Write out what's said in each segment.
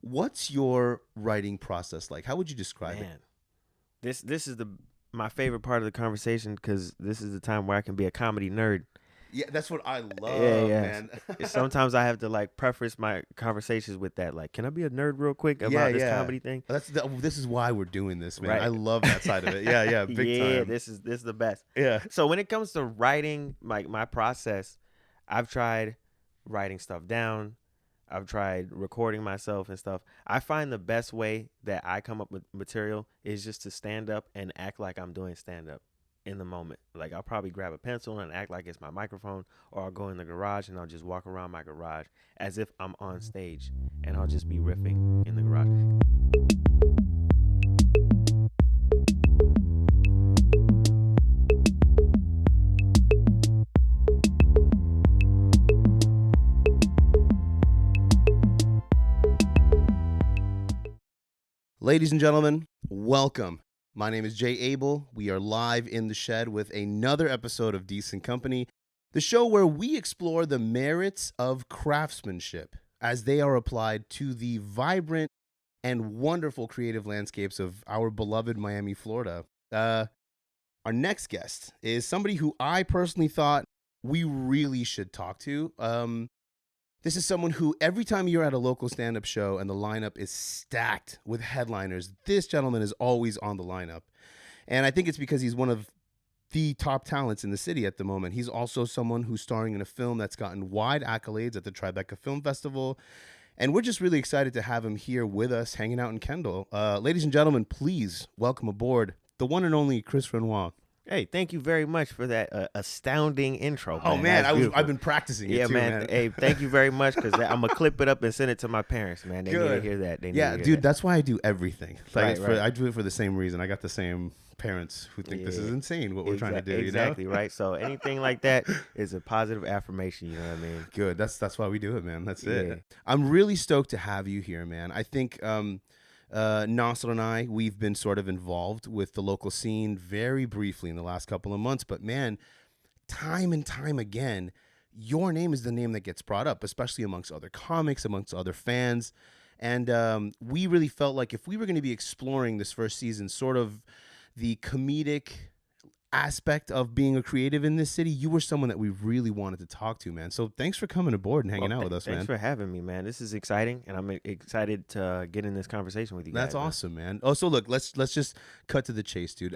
What's your writing process like? How would you describe it? Man, this is my favorite part of the conversation because this is the time where I can be a comedy nerd. Yeah, that's what I Yeah, love, yeah. man. Sometimes I have to like preface my conversations with that. Like, can I be a nerd real quick Yeah, about this yeah. comedy thing? This is why we're doing this, man. I Right. love that side of it. Yeah, yeah, big Yeah, time. this is the best. Yeah. So when it comes to writing, like my process, I've tried writing stuff down. I've tried recording myself and stuff. I find the best way that I come up with material is just to stand up and act like I'm doing stand up in the moment. Like I'll probably grab a pencil and act like it's my microphone, or I'll go in the garage and I'll just walk around my garage as if I'm on stage and I'll just be riffing in the garage. Ladies and gentlemen, welcome. My name is Jay Abel. We are live in the shed with another episode of Decent Company, the show where we explore the merits of craftsmanship as they are applied to the vibrant and wonderful creative landscapes of our beloved Miami, Florida. Our next guest is somebody who I personally thought we really should talk to. This is someone who, every time you're at a local stand-up show and the lineup is stacked with headliners, this gentleman is always on the lineup. And I think it's because he's one of the top talents in the city at the moment. He's also someone who's starring in a film that's gotten wide accolades at the Tribeca Film Festival. And we're just really excited to have him here with us, hanging out in Kendall. Ladies and gentlemen, please welcome aboard the one and only Chris Renois. Hey, thank you very much for that astounding intro. Oh man, That's beautiful. I've been practicing it Yeah, too, man. Hey, thank you very much because I'm gonna clip it up and send it to my parents, man. They need to Good. hear that. They need Yeah, to hear dude, that. that's why I do everything. Like Right, it's for, right. I do it for the same reason. I got the same parents who think this is Yeah. insane what we're trying to do. Exactly, You know? right? So anything like that is a positive affirmation. You know what I mean? Good. That's why we do it, man. That's Yeah. it. I'm really stoked to have you here, man. I think Nasser and I, we've been sort of involved with the local scene very briefly in the last couple of months, but man, time and time again, your name is the name that gets brought up, especially amongst other comics, amongst other fans. And we really felt like if we were going to be exploring this first season, sort of the comedic aspect of being a creative in this city, you were someone that we really wanted to talk to, man. So thanks for coming aboard and hanging out with us, Thanks man. for having me, man. This is exciting, and I'm excited to get in this conversation with you That's guys. man. awesome, man. Oh, so look, let's just cut to the chase, dude.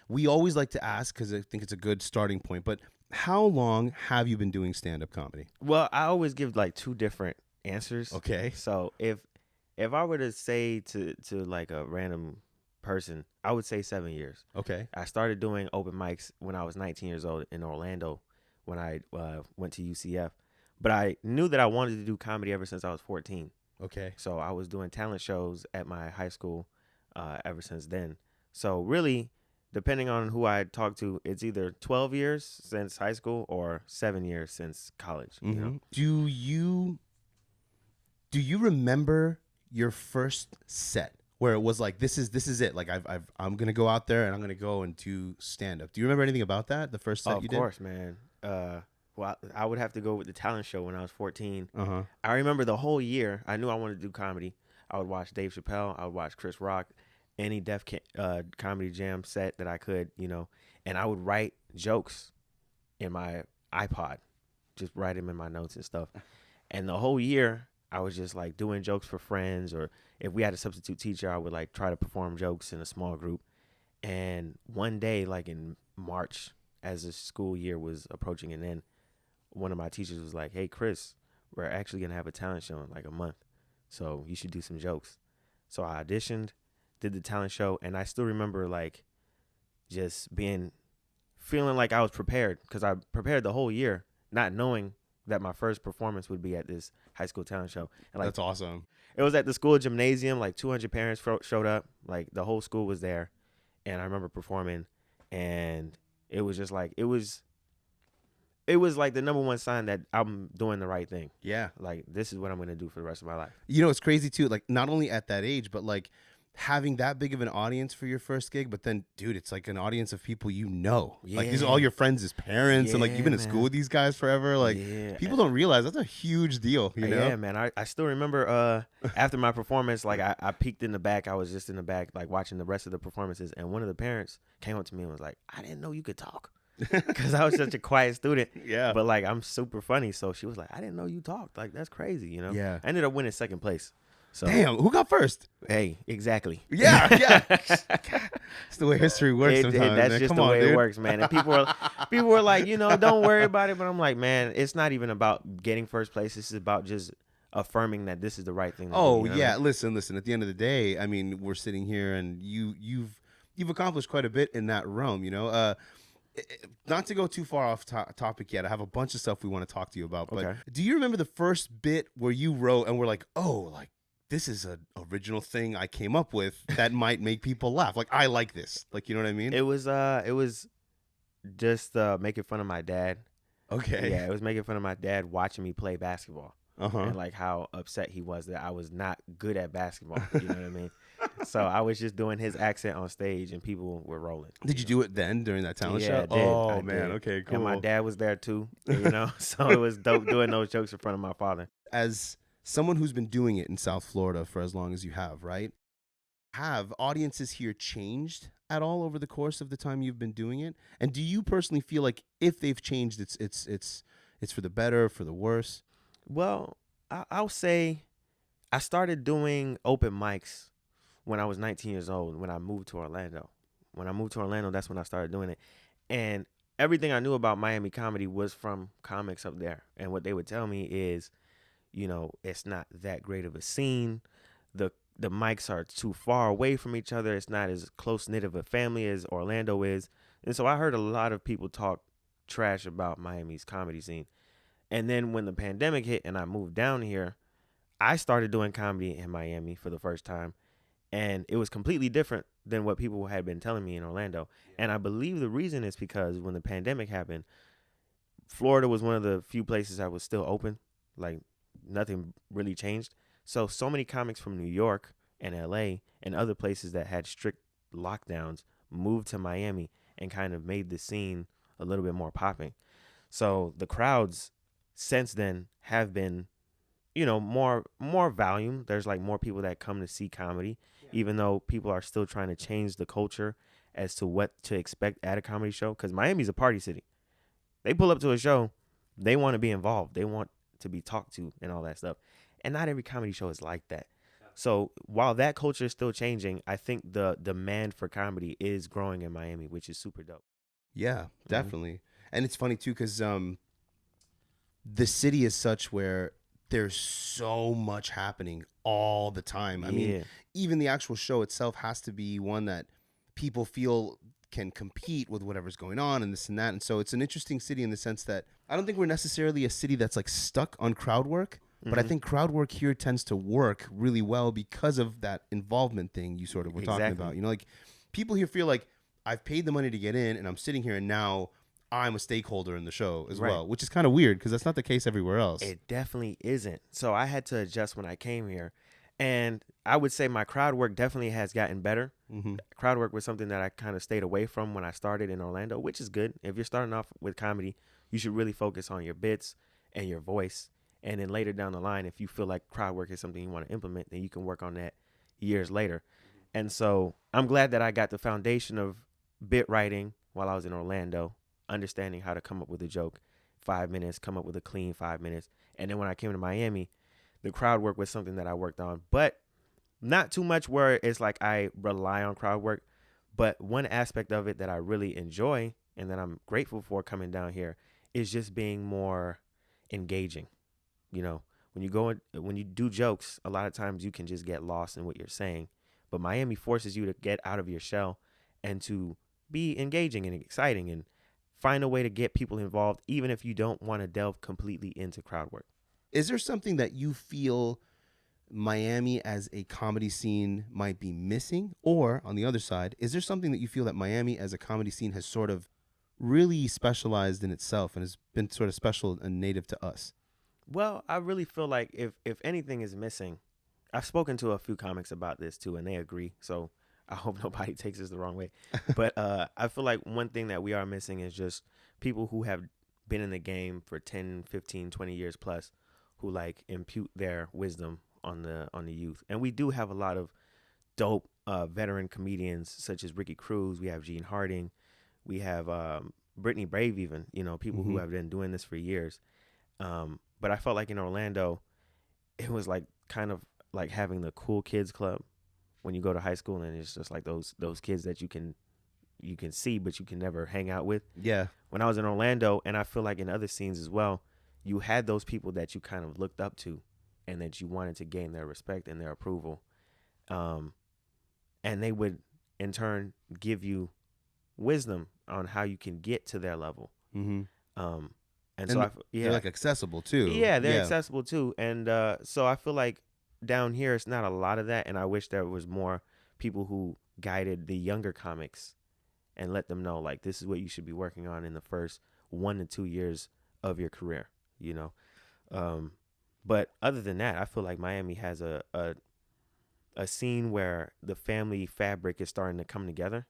We always like to ask because I think it's a good starting point. But how long have you been doing stand-up comedy? Well, I always give like two different answers. Okay. So if I were to say to like a random person, I would say 7 years. Okay. I started doing open mics when I was 19 years old in Orlando when I went to UCF. But I knew that I wanted to do comedy ever since I was 14. Okay. So I was doing talent shows at my high school ever since then. So really, depending on who I talk to, it's either 12 years since high school or 7 years since college. You know? Do you remember your first set where it was like this is it? Like I'm gonna go out there and I'm gonna go and do stand up. Do you remember anything about that? The first set Of you did? course, man. Well, I would have to go with the talent show when I was 14. Uh-huh. I remember the whole year. I knew I wanted to do comedy. I would watch Dave Chappelle. I would watch Chris Rock, any Comedy Jam set that I could, and I would write jokes in my iPod, just write them in my notes and stuff. And the whole year, I was just like doing jokes for friends, or if we had a substitute teacher, I would like try to perform jokes in a small group. And one day, like in March, as the school year was approaching an end, one of my teachers was like, "Hey, Chris, we're actually going to have a talent show in like a month. So you should do some jokes." So I auditioned, did the talent show, and I still remember like just feeling like I was prepared because I prepared the whole year, not knowing that my first performance would be at this high school talent show. And like, That's awesome. it was at the school gymnasium, like 200 parents showed up, like the whole school was there. And I remember performing, and it was just like, it was like the number one sign that I'm doing the right thing. Yeah. Like, this is what I'm going to do for the rest of my life. You know, it's crazy too. Like, not only at that age, but like having that big of an audience for your first gig, but then, dude, it's like an audience of people you know. Like, these are all Yeah. your friends' parents, and like you've been in Yeah, school with these guys forever. Like, Yeah. people don't realize that's a huge deal, you know? Yeah, man. I still remember after my performance, like I peeked in the back. I was just in the back, like watching the rest of the performances, and one of the parents came up to me and was like, "I didn't know you could talk," because I was such a quiet student. Yeah. But like I'm super funny, so she was like, "I didn't know you talked. Like that's crazy, you know." Yeah. I ended up winning second place. So Damn, who got first? hey, exactly. Yeah, yeah. It's the way history works sometimes, That's man. just Come the on, way dude. it works, man. And people were like, don't worry about it. But I'm like, man, it's not even about getting first place. This is about just affirming that this is the right thing to do. Oh, You know what I yeah. mean? Listen. At the end of the day, I mean, we're sitting here, and you've accomplished quite a bit in that realm, you know. Not to go too far off topic yet. I have a bunch of stuff we want to talk to you about. But Okay. do you remember the first bit where you wrote and were like, oh, like, this is an original thing I came up with that might make people laugh. Like, I like this. Like, you know what I mean? It was just making fun of my dad. Okay. Yeah, it was making fun of my dad watching me play basketball. Uh-huh. And like how upset he was that I was not good at basketball. You know what I mean? So I was just doing his accent on stage, and people were rolling. Did you do it then during that talent Yeah, show? I did. Oh, I man. did. Okay, cool. And my dad was there too, so it was dope doing those jokes in front of my father. As someone who's been doing it in South Florida for as long as you have, right? Have audiences here changed at all over the course of the time you've been doing it? And do you personally feel like if they've changed, it's for the better, for the worse? Well, I'll say I started doing open mics when I was 19 years old, when I moved to Orlando. When I moved to Orlando, that's when I started doing it. And everything I knew about Miami comedy was from comics up there. And what they would tell me is, it's not that great of a scene. The mics are too far away from each other. It's not as close-knit of a family as Orlando is. And so I heard a lot of people talk trash about Miami's comedy scene. And then when the pandemic hit and I moved down here, I started doing comedy in Miami for the first time. And it was completely different than what people had been telling me in Orlando. And I believe the reason is because when the pandemic happened, Florida was one of the few places that was still open. Like, nothing really changed. So many comics from New York and LA and other places that had strict lockdowns moved to Miami and kind of made the scene a little bit more popping. So the crowds since then have been, more volume. There's like more people that come to see comedy, even though people are still trying to change the culture as to what to expect at a comedy show. Because Miami's a party city. They pull up to a show, they want to be involved. They want to be talked to and all that stuff. And not every comedy show is like that. So while that culture is still changing, I think the demand for comedy is growing in Miami, which is super dope. Yeah, definitely. And it's funny too, because the city is such where there's so much happening all the time. I mean, even the actual show itself has to be one that people feel can compete with whatever's going on and this and that. And so it's an interesting city in the sense that I don't think we're necessarily a city that's like stuck on crowd work. But I think crowd work here tends to work really well because of that involvement thing you sort of were talking about. Like people here feel like I've paid the money to get in and I'm sitting here and now I'm a stakeholder in the show as well, which is kind of weird because that's not the case everywhere else. It definitely isn't. So I had to adjust when I came here. And I would say my crowd work definitely has gotten better. Crowd work was something that I kind of stayed away from when I started in Orlando, which is good. If you're starting off with comedy, you should really focus on your bits and your voice. And then later down the line, if you feel like crowd work is something you want to implement, then you can work on that years later. And so I'm glad that I got the foundation of bit writing while I was in Orlando, understanding how to come up with a joke, 5 minutes, come up with a clean 5 minutes. And then when I came to Miami, the crowd work was something that I worked on, but not too much where it's like I rely on crowd work. But one aspect of it that I really enjoy and that I'm grateful for coming down here is just being more engaging. When you do jokes, a lot of times you can just get lost in what you're saying. But Miami forces you to get out of your shell and to be engaging and exciting and find a way to get people involved, even if you don't want to delve completely into crowd work. Is there something that you feel Miami as a comedy scene might be missing? Or on the other side, is there something that you feel that Miami as a comedy scene has sort of really specialized in itself and has been sort of special and native to us? Well, I really feel like if anything is missing, I've spoken to a few comics about this too, and they agree. So I hope nobody takes this the wrong way. But I feel like one thing that we are missing is just people who have been in the game for 10, 15, 20 years plus, who like impute their wisdom on the youth. And we do have a lot of dope veteran comedians such as Ricky Cruz. We have Gene Harding. We have Brittany Brave, even, people who have been doing this for years. But I felt like in Orlando, it was like kind of like having the cool kids club when you go to high school, and it's just like those kids that you can see but you can never hang out with. Yeah. When I was in Orlando, and I feel like in other scenes as well, you had those people that you kind of looked up to and that you wanted to gain their respect and their approval. And they would in turn give you wisdom on how you can get to their level. Mm-hmm. And so they're like accessible too. Yeah, they're accessible too. And so I feel like down here it's not a lot of that, and I wish there was more people who guided the younger comics and let them know like this is what you should be working on in the first 1 to 2 years of your career, But other than that, I feel like Miami has a scene where the family fabric is starting to come together.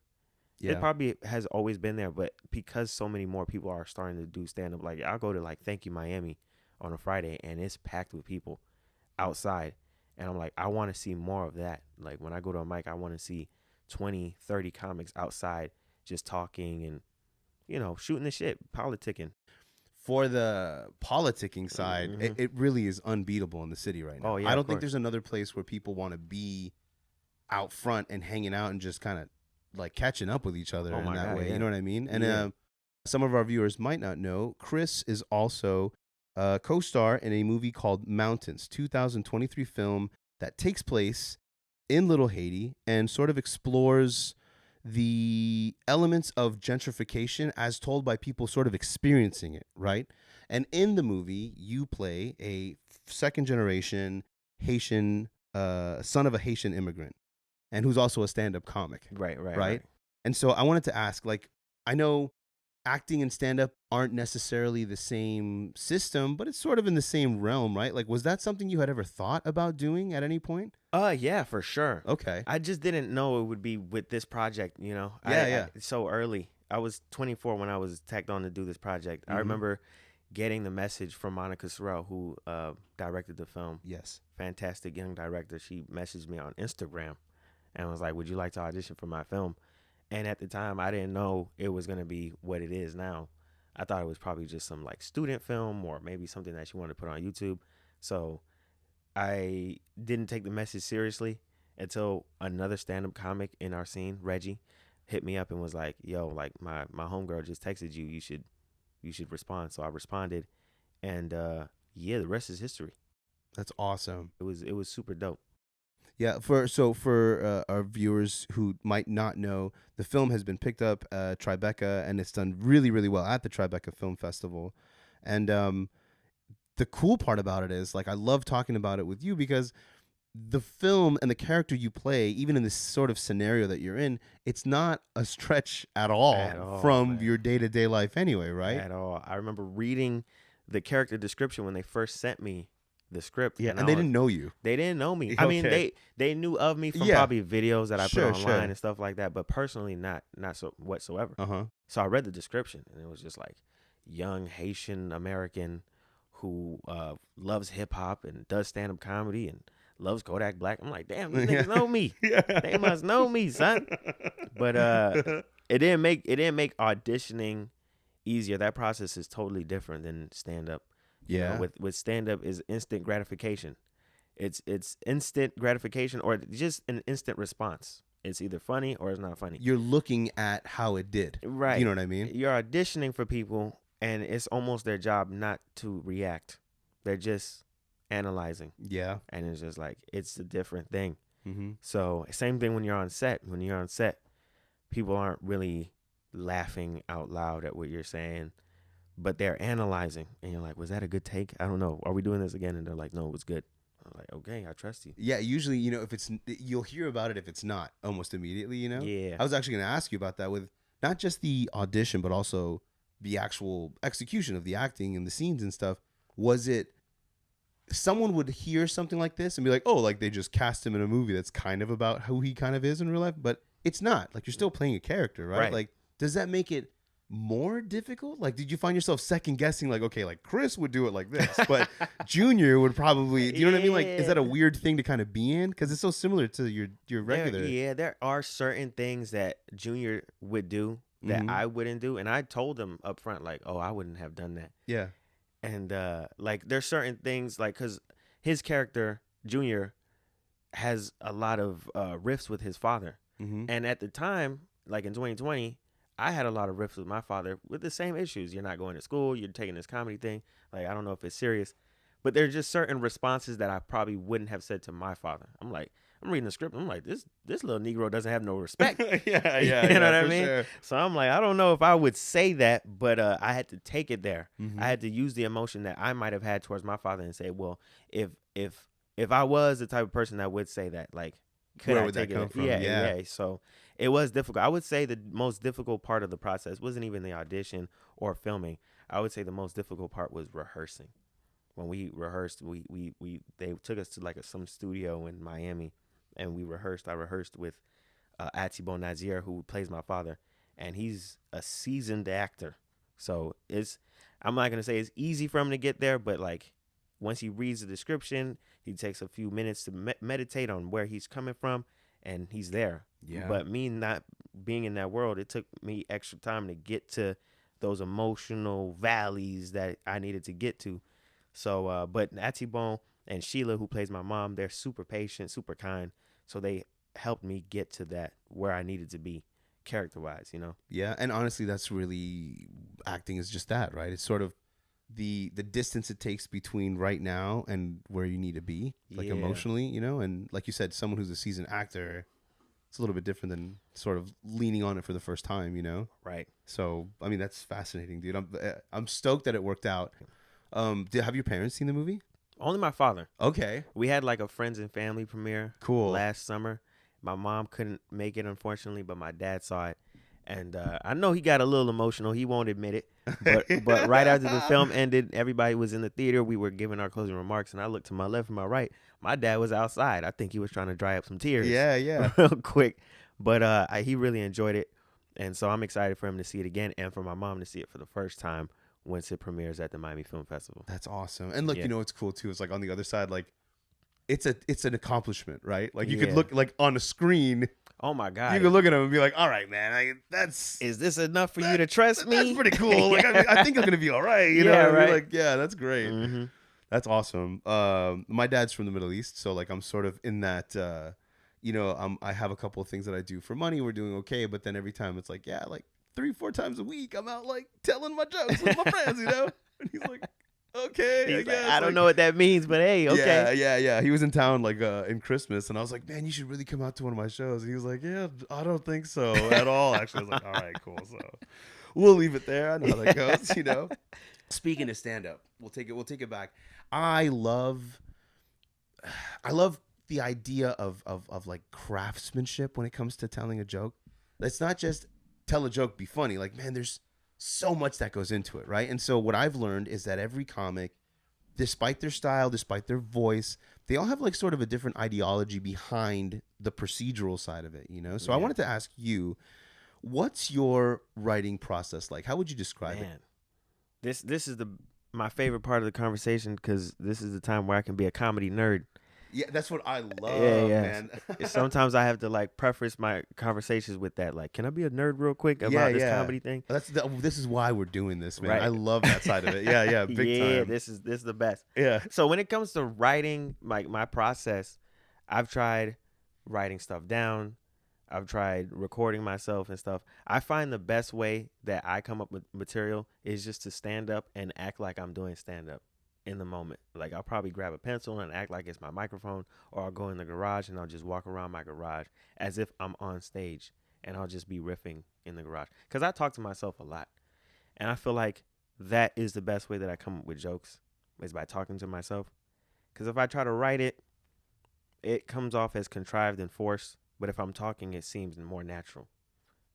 Yeah. It probably has always been there, but because so many more people are starting to do stand-up, like I'll go to like Thank You Miami on a Friday, and it's packed with people outside. And I'm like, I want to see more of that. Like when I go to a mic, I want to see 20, 30 comics outside just talking and, shooting the shit, politicking. For the politicking side, it really is unbeatable in the city right now. Oh, yeah, I don't think there's another place where people want to be out front and hanging out and just kind of like catching up with each other in that way. Yeah. You know what I mean? And some of our viewers might not know, Chris is also a co-star in a movie called Mountains, 2023 film that takes place in Little Haiti and sort of explores the elements of gentrification as told by people sort of experiencing it, right? And in the movie, you play a second generation Haitian, son of a Haitian immigrant, and who's also a stand-up comic. Right. And so I wanted to ask, like, I know acting and stand-up aren't necessarily the same system, but it's sort of in the same realm, right? Like, was that something you had ever thought about doing at any point? Yeah, for sure. Okay. I just didn't know it would be with this project, Yeah. So early. I was 24 when I was tagged on to do this project. I remember getting the message from Monica Sorrell, who directed the film. Yes. Fantastic young director. She messaged me on Instagram and was like, would you like to audition for my film? And at the time, I didn't know it was going to be what it is now. I thought it was probably just some like student film or maybe something that she wanted to put on YouTube. So I didn't take the message seriously until another stand-up comic in our scene, Reggie, hit me up and was like, yo, like my homegirl just texted you. You should respond. So I responded. And the rest is history. That's awesome. It was super dope. Yeah, for our viewers who might not know, the film has been picked up at Tribeca, and it's done really, really well at the Tribeca Film Festival. And the cool part about it is, like, I love talking about it with you because the film and the character you play, even in this sort of scenario that you're in, it's not a stretch at all from your day-to-day life anyway, right? At all. I remember reading the character description when they first sent me the script. Yeah, and they didn't know you. They didn't know me. Okay. I mean, they knew of me from probably videos that I put online and stuff like that, but personally not so whatsoever. So I read the description, and it was just like young Haitian American who loves hip hop and does stand up comedy and loves Kodak Black. I'm like, damn, these niggas know me. They must know me, son. But it didn't make auditioning easier. That process is totally different than stand up. Yeah. With stand up is instant gratification. It's instant gratification or just an instant response. It's either funny or it's not funny. You're looking at how it did. Right. You know what I mean? You're auditioning for people, and it's almost their job not to react. They're just analyzing. Yeah. And it's just like, it's a different thing. Mm-hmm. So same thing when you're on set. When you're on set, people aren't really laughing out loud at what you're saying, but they're analyzing. And you're like, was that a good take? I don't know. Are we doing this again? And they're like, no, it was good. I'm like, okay, I trust you. Yeah, usually, if it's, you'll hear about it if it's not almost immediately, Yeah. I was actually going to ask you about that with not just the audition, but also the actual execution of the acting and the scenes and stuff. Was it someone would hear something like this and be like, oh, like they just cast him in a movie that's kind of about who he kind of is in real life, but it's not. Like, you're still playing a character, right? Right. Like, does that make it more difficult? Like, did you find yourself second guessing, like, okay, like Chris would do it like this, but Junior would probably, do you know what I mean? Like, is that a weird thing to kind of be in? Because it's so similar to your regular. There are certain things that Junior would do that I wouldn't do, and I told him up front, like, oh, I wouldn't have done that. Yeah. And like, there's certain things, like, because his character Junior has a lot of riffs with his father, and at the time, like in 2020, I had a lot of riffs with my father with the same issues. You're not going to school. You're taking this comedy thing. Like, I don't know if it's serious, but there's just certain responses that I probably wouldn't have said to my father. I'm like, I'm reading the script. I'm like, this little Negro doesn't have no respect. yeah, you know what I mean? Sure. So I'm like, I don't know if I would say that, but I had to take it there. Mm-hmm. I had to use the emotion that I might have had towards my father and say, well, if I was the type of person that would say that, like, where would that come from? Yeah. So it was difficult. I would say the most difficult part of the process wasn't even the audition or filming. I would say the most difficult part was rehearsing. When we rehearsed, they took us to like some studio in Miami, and we rehearsed. I rehearsed with Atibo Nazir, who plays my father, and he's a seasoned actor. So I'm not gonna say it's easy for him to get there, but like, once he reads the description, he takes a few minutes to meditate on where he's coming from, and he's there. Yeah. But me not being in that world, it took me extra time to get to those emotional valleys that I needed to get to. So, but Atibon and Sheila, who plays my mom, they're super patient, super kind. So they helped me get to that where I needed to be character-wise, you know? Yeah, and honestly, that's really, acting is just that, right? It's sort of the distance it takes between right now and where you need to be, like emotionally, you know? And like you said, someone who's a seasoned actor, it's a little bit different than sort of leaning on it for the first time, you know? Right. So, I mean, that's fascinating, dude. I'm stoked that it worked out. Have your parents seen the movie? Only my father. Okay. We had like a friends and family premiere Cool. last summer. My mom couldn't make it, unfortunately, but my dad saw it. And I know he got a little emotional. He won't admit it. But right after the film ended, everybody was in the theater. We were giving our closing remarks, and I looked to my left and my right. My dad was outside. I think he was trying to dry up some tears. Yeah. Real quick. But he really enjoyed it. And so I'm excited for him to see it again and for my mom to see it for the first time once it premieres at the Miami Film Festival. That's awesome. And look, you know what's cool too is like on the other side, like it's an accomplishment, right? Like you could look like on a screen. Oh my God! You could look at him and be like, "All right, man, is this enough for you to trust me?" That's pretty cool. Like I think I'm gonna be all right. You know, right? Like that's great. Mm-hmm. That's awesome. My dad's from the Middle East, so like I'm sort of in that. I have a couple of things that I do for money. We're doing okay, but then every time it's like, like 3-4 times a week, I'm out like telling my jokes with my friends, you know. And he's like, okay, I guess. I don't know what that means, but hey, okay. Yeah. He was in town like in Christmas, and I was like, man, you should really come out to one of my shows. And he was like, yeah, I don't think so at all. Actually, I was like, all right, cool. So we'll leave it there. I know how that goes, you know. Speaking of stand up, we'll take it back. I love the idea of like craftsmanship when it comes to telling a joke. It's not just tell a joke, be funny. Like, man, there's so much that goes into it, right? And so what I've learned is that every comic, despite their style, despite their voice, they all have like sort of a different ideology behind the procedural side of it, you know? So I wanted to ask you, what's your writing process like? How would you describe it? This is my favorite part of the conversation, because this is the time where I can be a comedy nerd. Yeah, that's what I love, man. Sometimes I have to like preface my conversations with that, like, can I be a nerd real quick about this comedy thing? This is why we're doing this, man. Right. I love that side of it. Yeah, big time. Yeah, this is the best. Yeah. So when it comes to writing, like my process, I've tried writing stuff down. I've tried recording myself and stuff. I find the best way that I come up with material is just to stand up and act like I'm doing stand up in the moment. Like, I'll probably grab a pencil and act like it's my microphone, or I'll go in the garage and I'll just walk around my garage as if I'm on stage, and I'll just be riffing in the garage, because I talk to myself a lot, and I feel like that is the best way that I come up with jokes, is by talking to myself. Because if I try to write it, it comes off as contrived and forced, but if I'm talking, it seems more natural.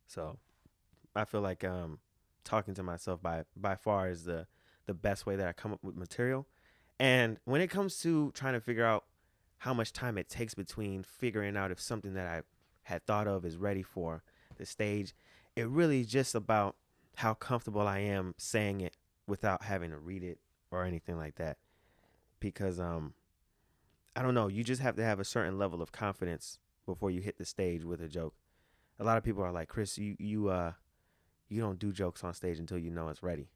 So I feel like talking to myself by far is the best way that I come up with material. And when it comes to trying to figure out how much time it takes between figuring out if something that I had thought of is ready for the stage, it really is just about how comfortable I am saying it without having to read it or anything like that. Because I don't know, you just have to have a certain level of confidence before you hit the stage with a joke. A lot of people are like, Chris, you don't do jokes on stage until you know it's ready.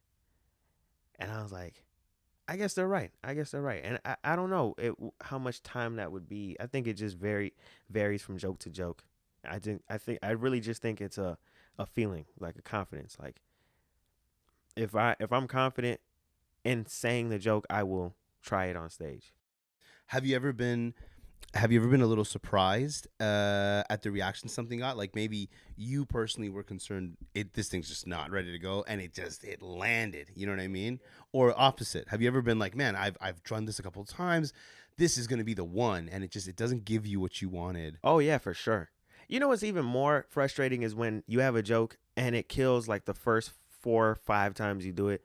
And I was like, I guess they're right. I guess they're right. And I don't know how much time that would be. I think it just varies from joke to joke. I really just think it's a feeling, like a confidence. Like if I'm confident in saying the joke, I will try it on stage. Have you ever been a little surprised at the reaction something got? Like maybe you personally were concerned this thing's just not ready to go, and it landed. You know what I mean? Or opposite. Have you ever been like, man, I've done this a couple of times. This is going to be the one, and it doesn't give you what you wanted. Oh yeah, for sure. You know what's even more frustrating is when you have a joke and it kills like the first 4 or 5 times you do it,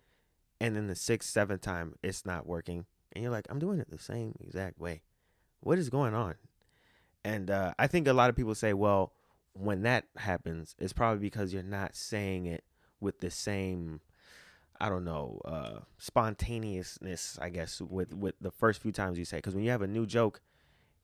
and then the sixth, seventh time it's not working, and you're like, I'm doing it the same exact way. What is going on? And I think a lot of people say, well, when that happens, it's probably because you're not saying it with the same, I don't know, spontaneousness, I guess, with the first few times you say. Because when you have a new joke,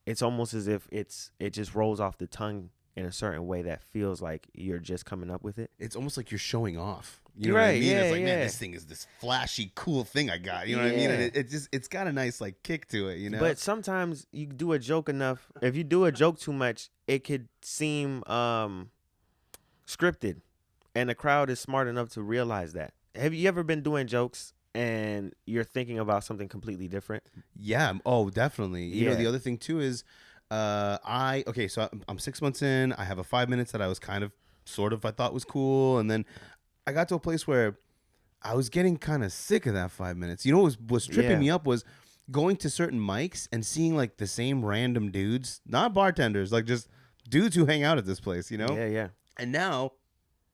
it's almost as if it just rolls off the tongue in a certain way that feels like you're just coming up with it. It's almost like you're showing off. You know Right, what I mean? yeah, It's like, man, yeah. this thing is this flashy, cool thing I got. You know what I mean? And Yeah. it's got a nice like kick to it. You know? But sometimes you do a joke enough. If you do a joke too much, it could seem scripted, and the crowd is smart enough to realize that. Have you ever been doing jokes and you're thinking about something completely different? Yeah. Oh, definitely. You know, Yeah. the other thing too is, so I'm 6 months in. I have a 5 minutes that I was kind of, sort of, I thought was cool, and then I got to a place where I was getting kind of sick of that 5 minutes. You know, what was tripping Yeah. me up was going to certain mics and seeing like the same random dudes, not bartenders, like just dudes who hang out at this place. You know, Yeah, yeah. and now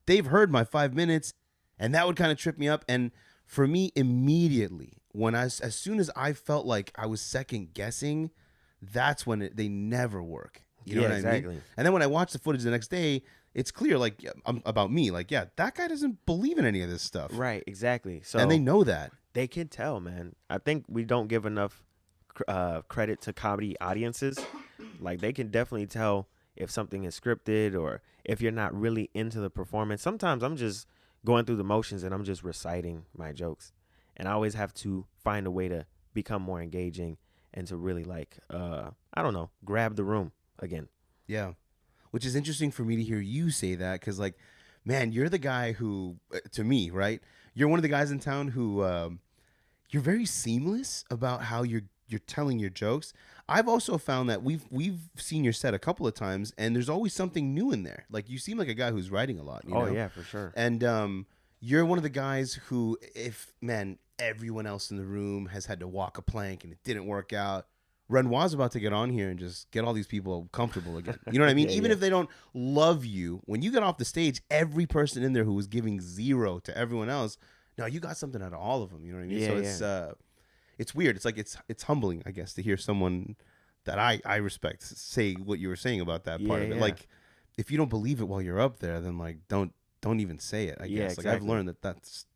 they've heard my 5 minutes, and that would kind of trip me up. And for me, immediately as soon as I felt like I was second guessing, that's when they never work. You know Yeah, what I exactly. mean? And then when I watch the footage the next day, it's clear, like, about me, like, yeah, that guy doesn't believe in any of this stuff, Right, exactly. So and they know that. they can tell, man. I think we don't give enough credit to comedy audiences. Like they can definitely tell if something is scripted or if you're not really into the performance. Sometimes I'm just going through the motions and I'm just reciting my jokes, and I always have to find a way to become more engaging and to really like I don't know, grab the room again. Yeah, which is interesting for me to hear you say that, because, like, man, you're the guy who, to me, right? You're one of the guys in town who you're very seamless about how you're telling your jokes. I've also found that we've seen your set a couple of times, and there's always something new in there. Like, you seem like a guy who's writing a lot. You Oh know? yeah, for sure. And you're one of the guys who, if, man, everyone else in the room has had to walk a plank and it didn't work out, Renoir's about to get on here and just get all these people comfortable again. You know what I mean? Yeah, Even yeah. if they don't love you, when you get off the stage, every person in there who was giving zero to everyone else, no, you got something out of all of them. You know what I mean? Yeah, So it's weird. It's like it's humbling, I guess, to hear someone that I respect say what you were saying about that part Yeah, of it. yeah. Like, if you don't believe it while you're up there, then like don't even say it. I Yeah, guess. Like, I've exactly. learned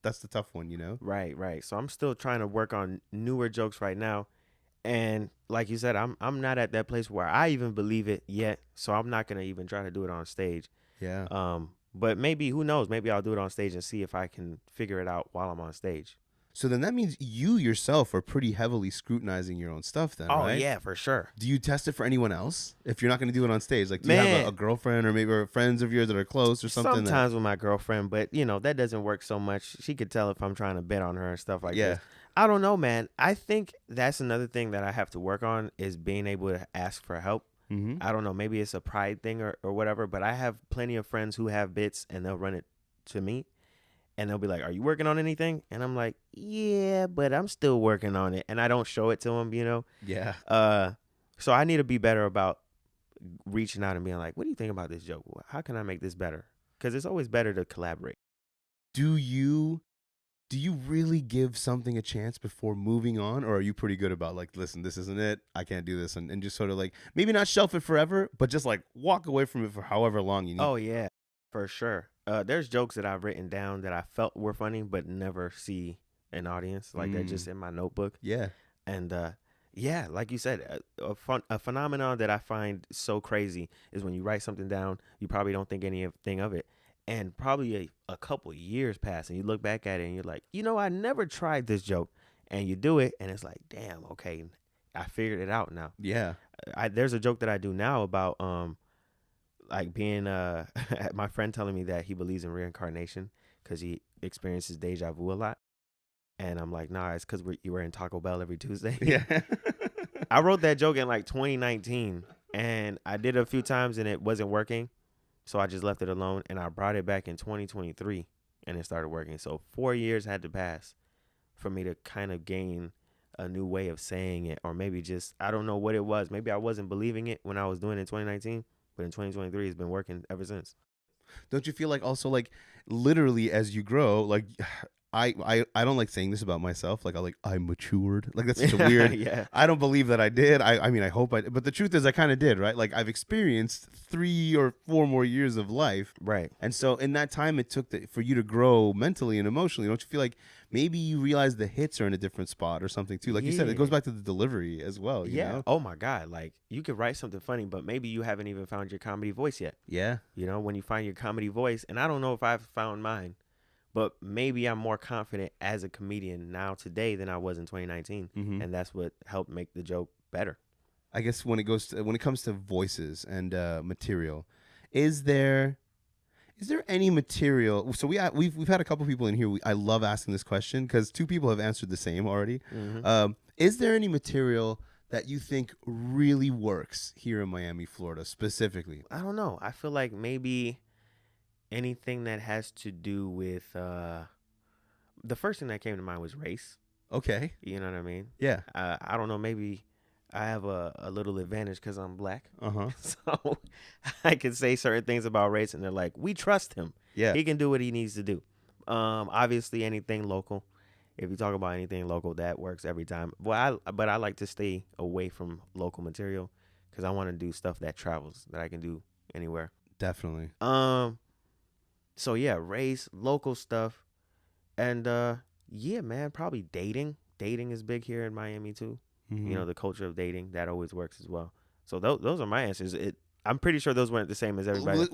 that's the tough one. You know? Right, right. So I'm still trying to work on newer jokes right now. And like you said, I'm not at that place where I even believe it yet. So I'm not gonna even try to do it on stage. Yeah. But maybe who knows? Maybe I'll do it on stage and see if I can figure it out while I'm on stage. So then that means you yourself are pretty heavily scrutinizing your own stuff, then, Oh right? yeah, for sure. Do you test it for anyone else if you're not going to do it on stage? Like, do you Man. have a girlfriend or maybe friends of yours that are close or something? Sometimes with my girlfriend, but you know, that doesn't work so much. She could tell if I'm trying to bet on her and stuff like Yeah. this. I don't know, man. I think that's another thing that I have to work on is being able to ask for help. Mm-hmm. I don't know, maybe it's a pride thing or whatever, but I have plenty of friends who have bits and they'll run it to me and they'll be like, "Are you working on anything?" And I'm like, "Yeah, but I'm still working on it." And I don't show it to them, you know? Yeah. So I need to be better about reaching out and being like, "What do you think about this joke? How can I make this better?" Because it's always better to collaborate. Do you do you really give something a chance before moving on, or are you pretty good about like, listen, this isn't it, I can't do this, and just sort of like maybe not shelf it forever, but just like walk away from it for however long you need? Oh yeah, for sure. There's jokes that I've written down that I felt were funny, but never see an audience. Like they're just in my notebook. Yeah. And yeah, like you said, a phenomenon that I find so crazy is when you write something down, you probably don't think anything of it, and probably a couple years pass, and you look back at it, and you're like, I never tried this joke, and you do it, and it's like, damn, okay, I figured it out now. Yeah. There's a joke that I do now about like being my friend telling me that he believes in reincarnation because he experiences deja vu a lot. And I'm like, nah, it's because you were in Taco Bell every Tuesday. Yeah. I wrote that joke in like 2019, and I did it a few times, and it wasn't working. So I just left it alone, and I brought it back in 2023, and it started working. So 4 years had to pass for me to kind of gain a new way of saying it, or maybe just, I don't know what it was. Maybe I wasn't believing it when I was doing it in 2019, but in 2023, it's been working ever since. Don't you feel like also like literally as you grow, like I don't like saying this about myself. Like I matured. Like that's such a weird. Yeah. I don't believe that I did. I mean I hope I. But the truth is I kind of did. Right. Like I've experienced 3 or 4 more years of life. Right. And so in that time it took for you to grow mentally and emotionally. Don't you feel like maybe you realize the hits are in a different spot or something too? Like you said, it goes back to the delivery as well. You know? Oh my God. Like you could write something funny, but maybe you haven't even found your comedy voice yet. Yeah. When you find your comedy voice, and I don't know if I've found mine, but maybe I'm more confident as a comedian now today than I was in 2019. Mm-hmm. And that's what helped make the joke better. I guess when it comes to voices and material, is there any material? So we've had a couple people in here. I love asking this question because 2 people have answered the same already. Mm-hmm. Is there any material that you think really works here in Miami, Florida, specifically? I don't know. I feel like maybe anything that has to do with the first thing that came to mind was race. Okay. You know what I mean? Yeah. I don't know. Maybe I have a little advantage because I'm black. So I can say certain things about race, and they're like, we trust him. Yeah. He can do what he needs to do. Obviously, anything local. If you talk about anything local, that works every time. But I like to stay away from local material because I want to do stuff that travels, that I can do anywhere. Definitely. So yeah, race, local stuff, and yeah, man, probably dating. Dating is big here in Miami too. Mm-hmm. The culture of dating, that always works as well. So those are my answers. I'm pretty sure those weren't the same as everybody.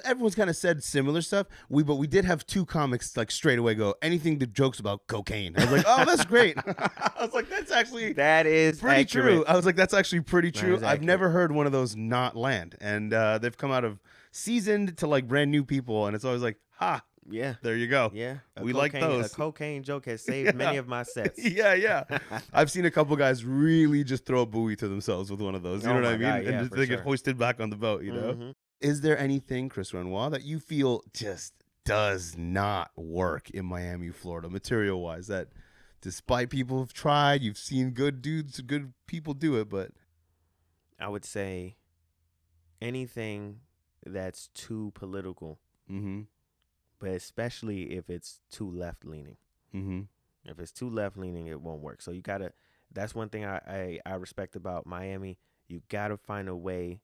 Everyone's kind of said similar stuff. But we did have 2 comics like straight away go anything that jokes about cocaine. I was like, oh, that's great. I was like, That is pretty accurate. true. I was like, that's actually pretty true. I've accurate. never heard one of those not land, and they've come out of seasoned to like brand new people, and it's always like, ha. Yeah. There you go. Yeah. We like those. A cocaine joke has saved many of my sets. Yeah. I've seen a couple guys really just throw a buoy to themselves with one of those. You know what I mean? God, and they get hoisted back on the boat, you know? Mm-hmm. Is there anything, Chris Renois, that you feel just does not work in Miami, Florida, material-wise, that despite people have tried, you've seen good people do it, but... I would say anything that's too political. Mm-hmm. But especially if it's too left-leaning. Mm-hmm. If it's too left-leaning, it won't work. So you got to, that's one thing I respect about Miami. You got to find a way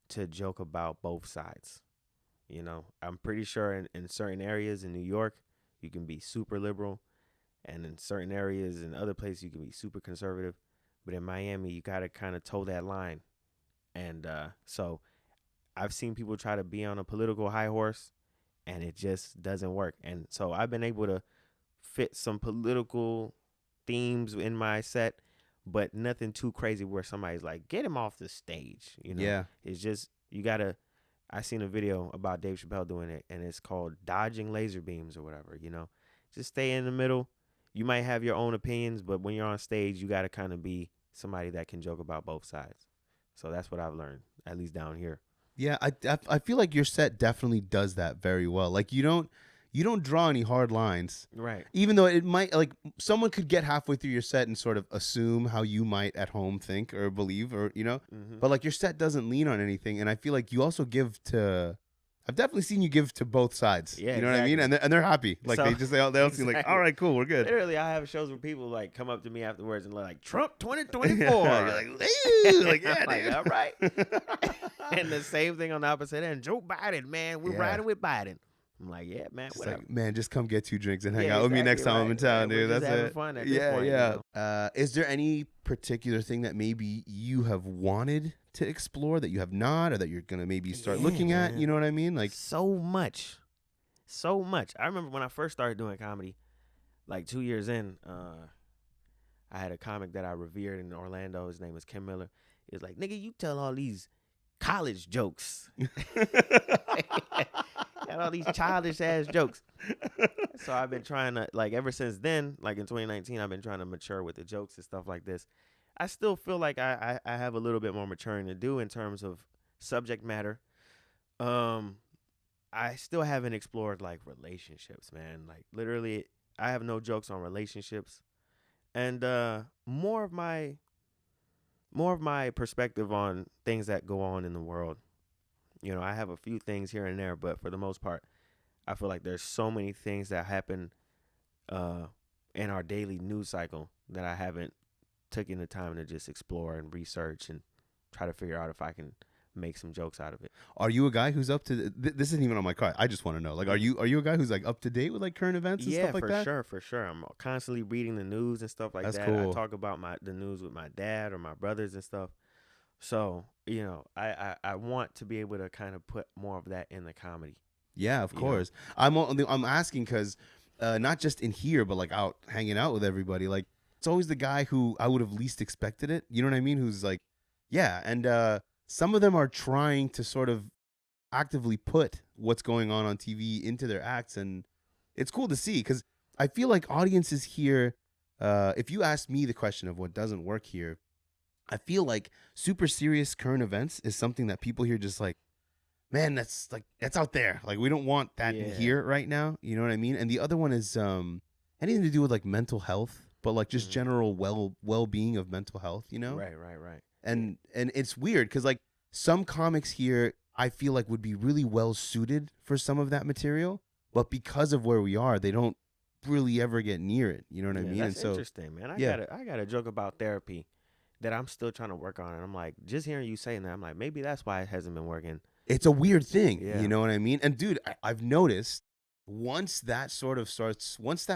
to joke about both sides. I'm pretty sure in certain areas in New York, you can be super liberal. And in certain areas in other places, you can be super conservative. But in Miami, you got to kind of toe that line. And so I've seen people try to be on a political high horse, and it just doesn't work. And so I've been able to fit some political themes in my set, but nothing too crazy where somebody's like, get him off the stage. Yeah. It's just, I seen a video about Dave Chappelle doing it, and it's called dodging laser beams or whatever, Just stay in the middle. You might have your own opinions, but when you're on stage, you got to kind of be somebody that can joke about both sides. So that's what I've learned, at least down here. Yeah, I feel like your set definitely does that very well. Like you don't draw any hard lines, right? Even though it might, like, someone could get halfway through your set and sort of assume how you might at home think or believe, or Mm-hmm. But like your set doesn't lean on anything, and I feel like you also give to I've definitely seen you give to both sides. Yeah, You know what I mean? exactly. And they're happy. Like So they all seem like, all right, cool, we're good. Literally, I have shows where people like come up to me afterwards and like Trump 2024. You're like, "Ew," like yeah, like, dude. all right. And the same thing on the opposite end. Joe Biden, man, we're Yeah. riding with Biden. I'm like, yeah, man, Just whatever. like, man, just come get 2 drinks and hang Yeah, out with me next exactly, time I'm in town, right. We're dude. just That's having it. fun at this Yeah, point, yeah. Is there any particular thing that maybe you have wanted to explore that you have not, or that you're gonna maybe start looking at? man. You know what I mean? Like, so much. I remember when I first started doing comedy, like 2 years in, I had a comic that I revered in Orlando. His name was Kim Miller. He was like, nigga, you tell all these college jokes. Got all these childish ass jokes. So I've been trying to, like, ever since then, like in 2019, I've been trying to mature with the jokes and stuff like this. I still feel like I have a little bit more maturing to do in terms of subject matter. I still haven't explored like relationships, man. Like literally, I have no jokes on relationships, and more of my perspective on things that go on in the world. You know, I have a few things here and there, but for the most part, I feel like there's so many things that happen in our daily news cycle that I haven't taken the time to just explore and research and try to figure out if I can make some jokes out of it. are you a guy who's up to? This isn't even on my card. I just want to know. Like, are you a guy who's like up to date with like current events and Yeah, stuff like that? for sure. I'm constantly reading the news and stuff like That's that. cool. I talk about the news with my dad or my brothers and stuff. So, you know, I want to be able to kind of put more of that in the comedy. Yeah, of You know? course. I'm asking because not just in here, but like out hanging out with everybody. Like it's always the guy who I would have least expected it. You know what I mean? Who's like, yeah. And some of them are trying to sort of actively put what's going on TV into their acts, and it's cool to see because I feel like audiences here. If you ask me the question of what doesn't work here, I feel like super serious current events is something that people here just like, man, that's out there. Like we don't want that in Yeah. here right now. You know what I mean? And the other one is anything to do with like mental health, but like just general well being of mental health. You know? Right. And it's weird because like some comics here, I feel like would be really well suited for some of that material, but because of where we are, they don't really ever get near it. You know what I mean? That's And so interesting, man. I yeah. got a joke about therapy that I'm still trying to work on, and I'm like, just hearing you saying that, I'm like, maybe that's why it hasn't been working. It's a weird thing, Yeah. you know what I mean? And dude, I've noticed once that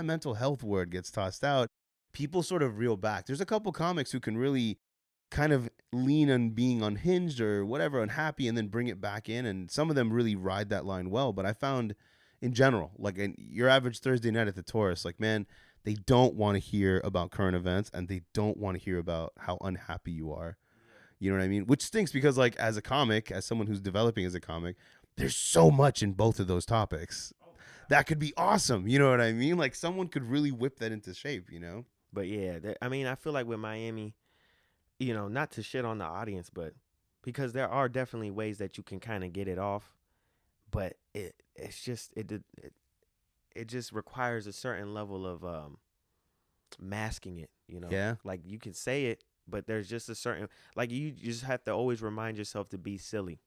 mental health word gets tossed out, people sort of reel back. There's a couple comics who can really kind of lean on being unhinged or whatever, unhappy, and then bring it back in. And some of them really ride that line well. But I found in general, like in your average Thursday night at the Taurus, like, man, they don't want to hear about current events and they don't want to hear about how unhappy you are. You know what I mean? Which stinks because, like, as a comic, as someone who's developing as a comic, there's so much in both of those topics that could be awesome. You know what I mean? Like, someone could really whip that into shape, you know? But yeah, I mean, I feel like with Miami, you know, not to shit on the audience, but because there are definitely ways that you can kind of get it off, but it just requires a certain level of masking it, you know? Yeah. Like you can say it, but there's just a certain, like you just have to always remind yourself to be silly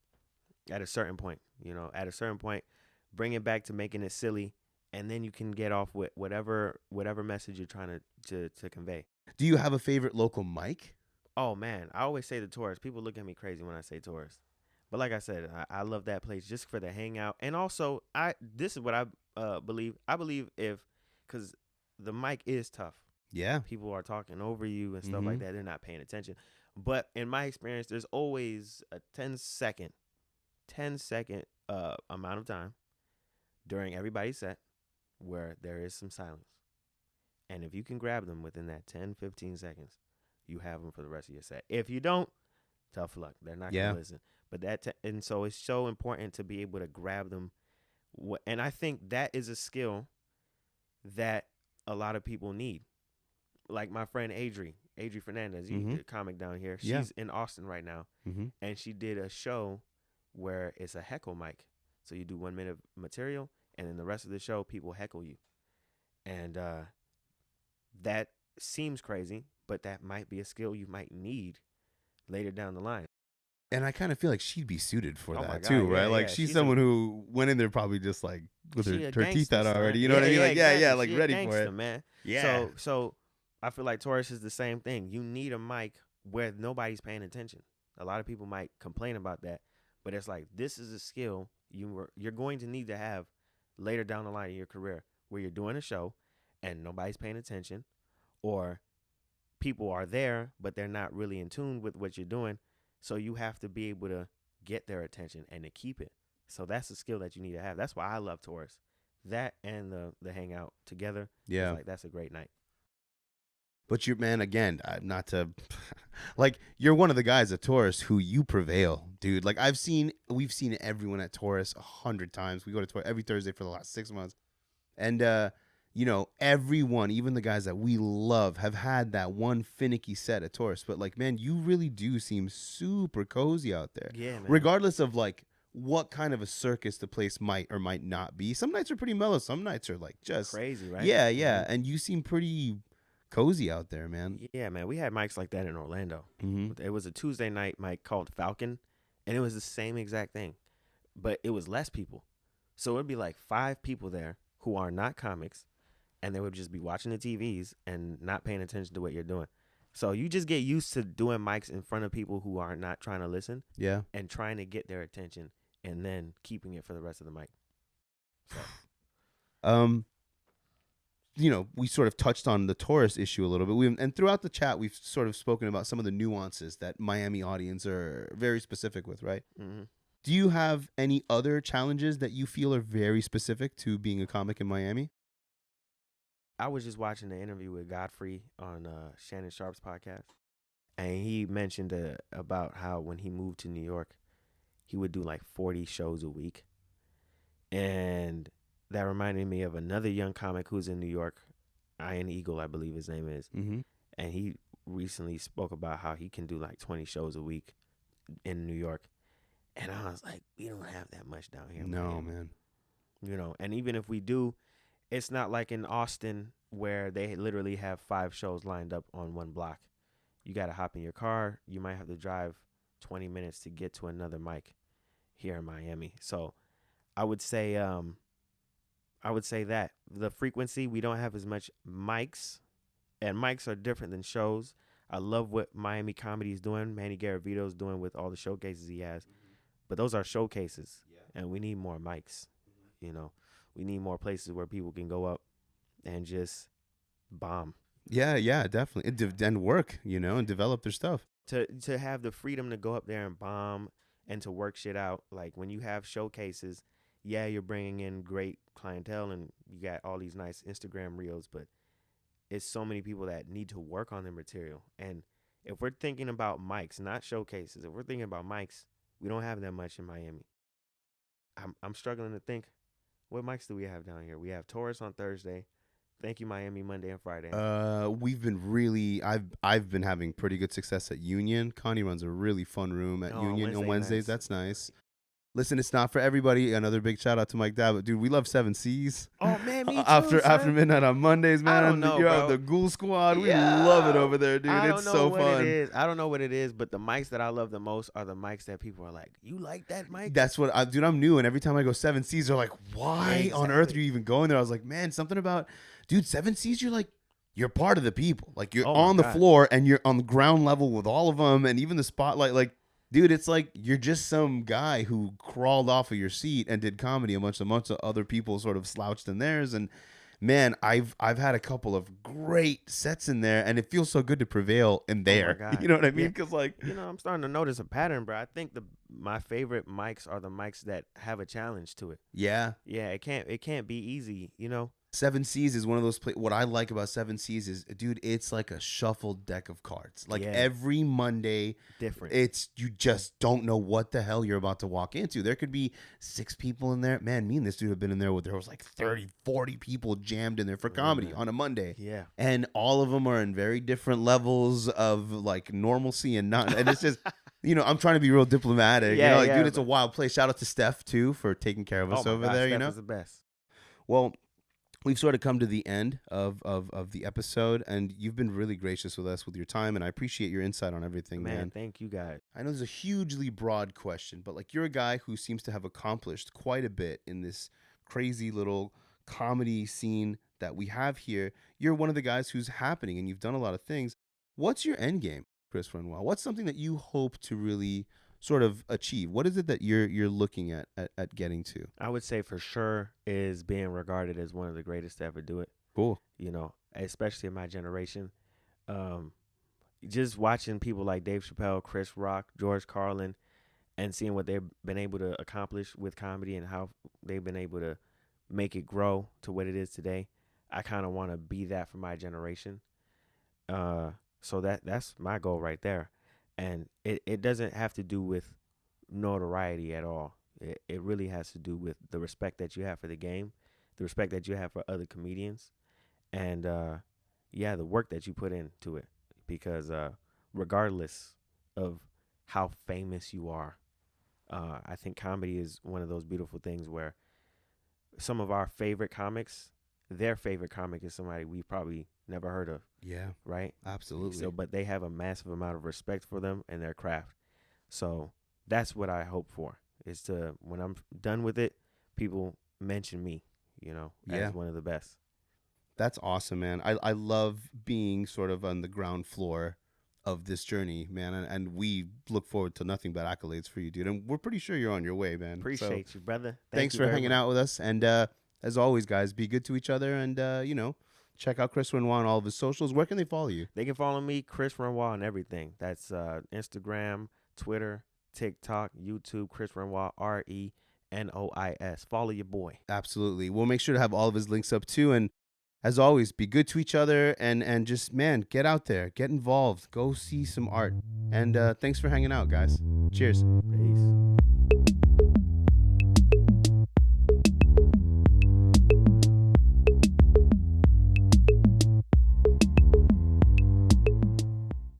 at a certain point, you know, at a certain point, bring it back to making it silly. And then you can get off with whatever message you're trying to convey. Do you have a favorite local mic? Oh man, I always say the Taurus. People look at me crazy when I say Taurus, but like I said, I love that place just for the hangout. And also, this is what I believe. I believe because the mic is tough. Yeah. People are talking over you and stuff like that. They're not paying attention. But in my experience, there's always a 10-second amount of time during everybody's set where there is some silence. And if you can grab them within that 10-15 seconds, you have them for the rest of your set. If you don't, tough luck. They're not going to listen. But and so it's so important to be able to grab them. And I think that is a skill that a lot of people need. Like my friend Adri Fernandez, a comic down here. She's in Austin right now. And she did a show where it's a heckle mic. So you do 1 minute material, and then the rest of the show, people heckle you. And that seems crazy, but that might be a skill you might need later down the line. And I kind of feel like she'd be suited for Oh my that God, too, right? yeah, Like yeah. she's She's someone who went in there probably just like with she a her teeth gangster, out already. son. You know what I mean? Like Exactly. like She a ready gangster, for it. man. Yeah. So I feel like Taurus is the same thing. You need a mic where nobody's paying attention. A lot of people might complain about that, but it's like this is a skill you're going to need to have later down the line in your career, where you're doing a show and nobody's paying attention, or people are there but they're not really in tune with what you're doing. So you have to be able to get their attention and to keep it. So that's a skill that you need to have. That's why I love Taurus. That and the hangout together. Yeah. Like that's a great night. But you, man, again, not to, like, you're one of the guys at Taurus who you prevail, dude. Like we've seen everyone at Taurus 100 times. We go to Taurus every Thursday for the last 6 months. And, you know, everyone, even the guys that we love, have had that one finicky set at Taurus. But, like, man, you really do seem super cozy out there. Yeah, man. Regardless of, like, what kind of a circus the place might or might not be. Some nights are pretty mellow. Some nights are, like, just crazy, right? Yeah, yeah. And you seem pretty cozy out there, man. Yeah, man. We had mics like that in Orlando. Mm-hmm. It was a Tuesday night mic called Falcon, and it was the same exact thing, but it was less people. So it'd be like 5 people there who are not comics, and they would just be watching the TVs and not paying attention to what you're doing. So you just get used to doing mics in front of people who are not trying to listen. Yeah. And trying to get their attention and then keeping it for the rest of the mic. So. You know, we sort of touched on the Taurus issue a little bit. And throughout the chat, we've sort of spoken about some of the nuances that Miami audience are very specific with, right? Mm-hmm. Do you have any other challenges that you feel are very specific to being a comic in Miami? I was just watching the interview with Godfrey on Shannon Sharp's podcast, and he mentioned about how when he moved to New York, he would do like 40 shows a week. And that reminded me of another young comic who's in New York, Iron Eagle, I believe his name is. Mm-hmm. And he recently spoke about how he can do like 20 shows a week in New York. And I was like, we don't have that much down here. No, man. You know, and even if we do, it's not like in Austin where they literally have 5 shows lined up on one block. You got to hop in your car. You might have to drive 20 minutes to get to another mic here in Miami. So I would say that the frequency, we don't have as much mics, and mics are different than shows. I love what Miami Comedy is doing, Manny Garavito's doing with all the showcases he has. Mm-hmm. But those are showcases, and we need more mics. Mm-hmm. You know, we need more places where people can go up and just bomb. Yeah, definitely. And work, you know, and develop their stuff. To have the freedom to go up there and bomb and to work shit out. Like when you have showcases, yeah, you're bringing in great clientele and you got all these nice Instagram reels, but it's so many people that need to work on their material. And if we're thinking about mics, not showcases, if we're thinking about mics, we don't have that much in Miami. I'm struggling to think, what mics do we have down here? We have Taurus on Thursday. Thank you, Miami, Monday and Friday. We've been really, I've been having pretty good success at Union. Connie runs a really fun room at Union on Wednesdays. Nice. That's nice. Listen, it's not for everybody. Another big shout out to Mike Dabbit. Dude, we love 7 C's. Oh, man, me too, After midnight on Mondays, man. I don't know, You're bro. out the Ghoul Squad. We love it over there, dude. It's so fun. I don't know what it is, but the mics that I love the most are the mics that people are like, you like that mic? That's what dude, I'm new, and every time I go 7 C's, they're like, why on earth are you even going there? I was like, man, something about, dude, 7 C's, you're part of the people. Like, you're on the floor, and you're on the ground level with all of them, and even the spotlight, like, dude, it's like you're just some guy who crawled off of your seat and did comedy amongst of other people sort of slouched in theirs. And man, I've had a couple of great sets in there, and it feels so good to prevail in there. Oh my God. You know what I mean? Because I'm starting to notice a pattern, bro. I think my favorite mics are the mics that have a challenge to it. Yeah. Yeah, it can't be easy, you know. 7 C's is one of those what I like about 7 C's is, dude, it's like a shuffled deck of cards. Like every Monday, different. You just don't know what the hell you're about to walk into. There could be 6 people in there. Man, me and this dude have been in there there was like 30, 40 people jammed in there for comedy on a Monday. Yeah. And all of them are in very different levels of like normalcy and not, and it's just, you know, I'm trying to be real diplomatic. Yeah, dude, it's a wild place. Shout out to Steph too for taking care of us over there. Steph you know, is the best. Well, we've sort of come to the end of the episode, and you've been really gracious with us with your time, and I appreciate your insight on everything, man. Thank you guys. I know this is a hugely broad question, but like, you're a guy who seems to have accomplished quite a bit in this crazy little comedy scene that we have here. You're one of the guys who's happening, and you've done a lot of things. What's your end game, Chris Renois? What's something that you hope to really sort of achieve? What is it that you're looking at getting to? I would say for sure is being regarded as one of the greatest to ever do it. Cool. You know, especially in my generation. Um, just watching people like Dave Chappelle, Chris Rock, George Carlin, and seeing what they've been able to accomplish with comedy and how they've been able to make it grow to what it is today. I kind of want to be that for my generation. So that's my goal right there. And it doesn't have to do with notoriety at all. It really has to do with the respect that you have for the game, the respect that you have for other comedians, and yeah, the work that you put into it. Because regardless of how famous you are, I think comedy is one of those beautiful things where some of our favorite comics, their favorite comic is somebody we've probably never heard of. Yeah, right? absolutely. So, but they have a massive amount of respect for them and their craft. So that's what I hope for, is to, when I'm done with it, people mention me, as one of the best. That's awesome, man. I love being sort of on the ground floor of this journey, man. And we look forward to nothing but accolades for you, dude. And we're pretty sure you're on your way, man. Appreciate you, brother. Thanks for hanging out with us. And as always, guys, be good to each other. And, check out Chris Renois on all of his socials. Where can they follow you? They can follow me, Chris Renois, on everything. That's Instagram, Twitter, TikTok, YouTube, Chris Renois, Renois. Follow your boy. Absolutely. We'll make sure to have all of his links up too. And as always, be good to each other and just, man, get out there, get involved, go see some art. And thanks for hanging out, guys. Cheers. Peace.